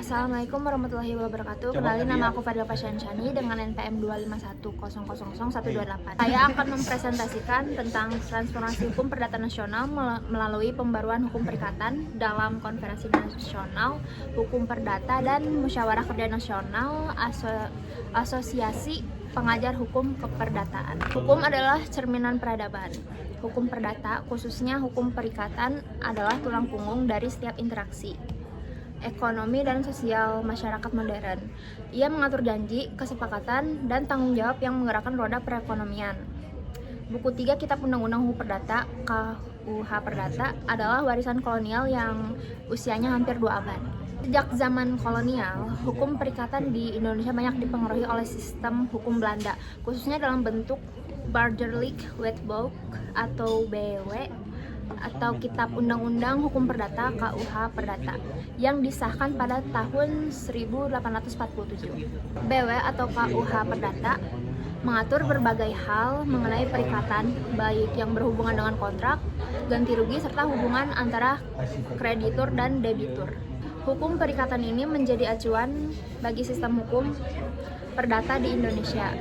Assalamualaikum warahmatullahi wabarakatuh. Kenalin, nama aku Fadila Pasyansyani dengan NPM 251000128. Saya akan mempresentasikan tentang transformasi hukum perdata nasional melalui pembaruan hukum perikatan dalam Konferensi Nasional Hukum Perdata dan Musyawarah Kerja Nasional Asosiasi Pengajar Hukum Keperdataan. Hukum adalah cerminan peradaban. Hukum perdata, khususnya hukum perikatan, adalah tulang punggung dari setiap interaksi ekonomi dan sosial masyarakat modern. Ia mengatur janji, kesepakatan, dan tanggung jawab yang menggerakkan roda perekonomian. Buku 3 Kitab Undang-Undang Hukum Perdata (KUH Perdata) adalah warisan kolonial yang usianya hampir 2 abad. Sejak zaman kolonial, hukum perikatan di Indonesia banyak dipengaruhi oleh sistem hukum Belanda, khususnya dalam bentuk Burgerlijk Wetboek atau BW atau Kitab Undang-Undang Hukum Perdata (KUH Perdata) yang disahkan pada tahun 1847. BW atau KUH Perdata mengatur berbagai hal mengenai perikatan, baik yang berhubungan dengan kontrak, ganti rugi, serta hubungan antara kreditur dan debitur. Hukum perikatan ini menjadi acuan bagi sistem hukum perdata di Indonesia.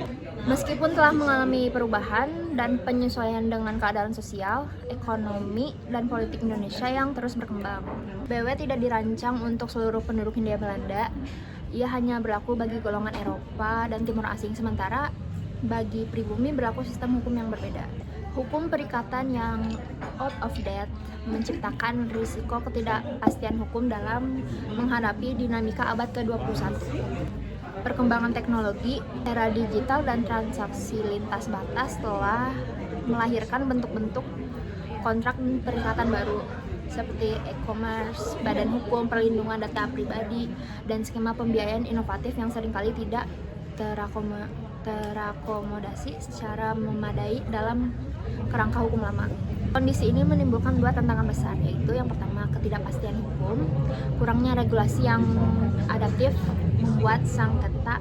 Meskipun telah mengalami perubahan dan penyesuaian dengan keadaan sosial, ekonomi, dan politik Indonesia yang terus berkembang, BW tidak dirancang untuk seluruh penduduk Hindia Belanda. Ia hanya berlaku bagi golongan Eropa dan Timur Asing, sementara bagi pribumi berlaku sistem hukum yang berbeda. Hukum perikatan yang out of date menciptakan risiko ketidakpastian hukum dalam menghadapi dinamika abad ke-21. Perkembangan teknologi, era digital, dan transaksi lintas batas telah melahirkan bentuk-bentuk kontrak perikatan baru seperti e-commerce, badan hukum, perlindungan data pribadi, dan skema pembiayaan inovatif yang seringkali tidak terakomodasi secara memadai dalam kerangka hukum lama. Kondisi ini menimbulkan 2 tantangan besar, yaitu yang pertama ketidakpastian hukum, kurangnya regulasi yang adaptif membuat sengketa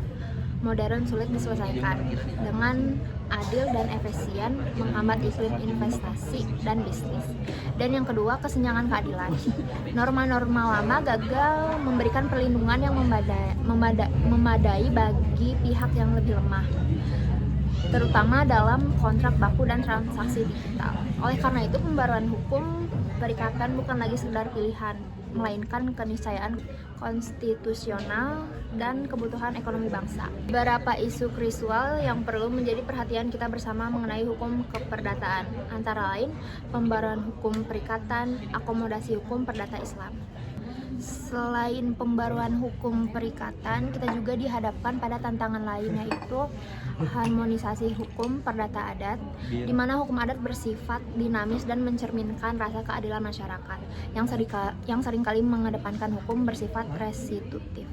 modern sulit diselesaikan dengan adil dan efisien, menghambat iklim investasi dan bisnis. Dan yang kedua, kesenjangan keadilan. Norma-norma lama gagal memberikan perlindungan yang memadai bagi pihak yang lebih lemah, terutama dalam kontrak baku dan transaksi digital. Oleh karena itu, pembaruan hukum perikatan bukan lagi sekedar pilihan, melainkan keniscayaan konstitusional dan kebutuhan ekonomi bangsa. Beberapa isu krusial yang perlu menjadi perhatian kita bersama mengenai hukum keperdataan, antara lain pembaruan hukum perikatan, akomodasi hukum perdata Islam. Selain pembaruan hukum perikatan, kita juga dihadapkan pada tantangan lain, yaitu harmonisasi hukum perdata adat, di mana hukum adat bersifat dinamis dan mencerminkan rasa keadilan masyarakat yang seringkali mengedepankan hukum bersifat restitutif.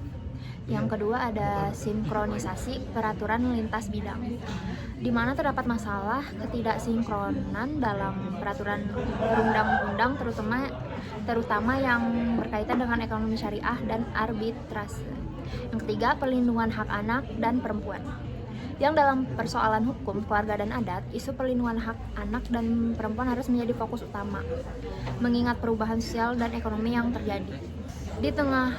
Yang kedua ada sinkronisasi peraturan lintas bidang, di mana terdapat masalah ketidaksinkronan dalam peraturan perundang-undang, terutama yang berkaitan dengan ekonomi syariah dan arbitrase. Yang ketiga, perlindungan hak anak dan perempuan. Yang dalam persoalan hukum, keluarga, dan adat, isu perlindungan hak anak dan perempuan harus menjadi fokus utama, mengingat perubahan sosial dan ekonomi yang terjadi. Di tengah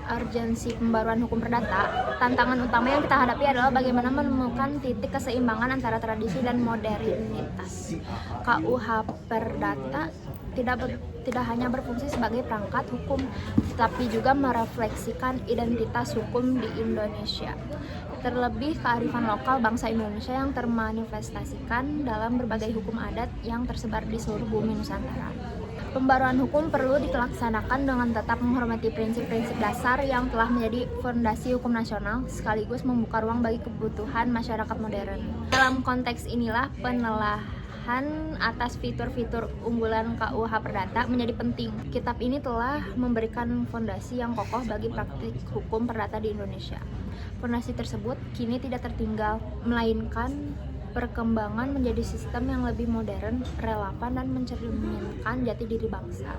urgensi pembaruan hukum perdata, tantangan utama yang kita hadapi adalah bagaimana menemukan titik keseimbangan antara tradisi dan modernitas. KUH Perdata tidak hanya berfungsi sebagai perangkat hukum, tapi juga merefleksikan identitas hukum di Indonesia, terlebih kearifan lokal bangsa Indonesia yang termanifestasikan dalam berbagai hukum adat yang tersebar di seluruh bumi Nusantara. Pembaruan hukum perlu dilaksanakan dengan tetap menghormati prinsip-prinsip dasar yang telah menjadi fondasi hukum nasional, sekaligus membuka ruang bagi kebutuhan masyarakat modern. Dalam konteks inilah penelaahan atas fitur-fitur unggulan KUH Perdata menjadi penting. Kitab ini telah memberikan fondasi yang kokoh bagi praktik hukum perdata di Indonesia. Fondasi tersebut kini tidak tertinggal, melainkan perkembangan menjadi sistem yang lebih modern, relevan, dan mencerminkan jati diri bangsa.